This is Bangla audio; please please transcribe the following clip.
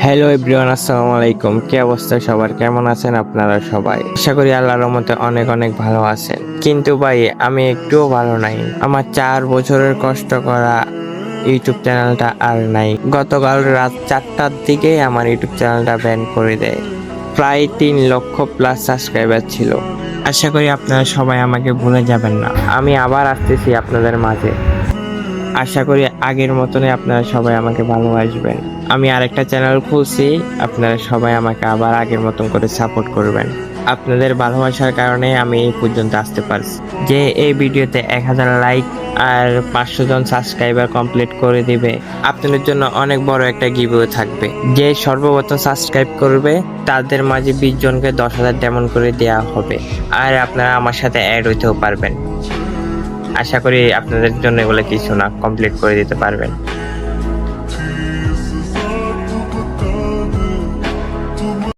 হ্যালো এভরিওয়ান, আসসালামু আলাইকুম। কি অবস্থা সবার? কেমন আছেন আপনারা সবাই? আশা করি আল্লাহর রহমতে অনেক অনেক ভালো আছেন। কিন্তু ভাই, আমি একটুও ভালো নাই। আমার 4 বছরের কষ্ট করা ইউটিউব চ্যানেলটা আর নাই। গতকাল রাত 4টার দিকে আমার ইউটিউব চ্যানেলটা ব্যান করে দেয়। প্রায় 3 লক্ষ প্লাস সাবস্ক্রাইবার ছিল। আশা করি আপনারা সবাই আমাকে ভুলে যাবেন না। আমি আবার আসতেছি আপনাদের মাঝে। আশা করি আগের মতনই আপনারা সবাই আমাকে ভালোবাসবেন। আমি আরেকটা চ্যানেল খুলছি, আপনারা সবাই আমাকে আবার আগের মতন করে সাপোর্ট করবেন। আপনাদের ভালোবাসার কারণে আমি এই পর্যন্ত আসতে পারছি। যে এই ভিডিওতে 1000 লাইক আর 500 জন সাবস্ক্রাইবার কমপ্লিট করে দিবে, আপনাদের জন্য অনেক বড় একটা গিভওয়ে থাকবে। যে সর্বপ্রথম সাবস্ক্রাইব করবে তাদের মাঝে 20 জনকে 10,000 ডায়মন্ড করে দেওয়া হবে। আর আপনারা আমার সাথে অ্যাড হইতেও পারবেন। আশা করি আপনাদের জন্য এগুলো কিছু না, কমপ্লিট করে দিতে পারবেন।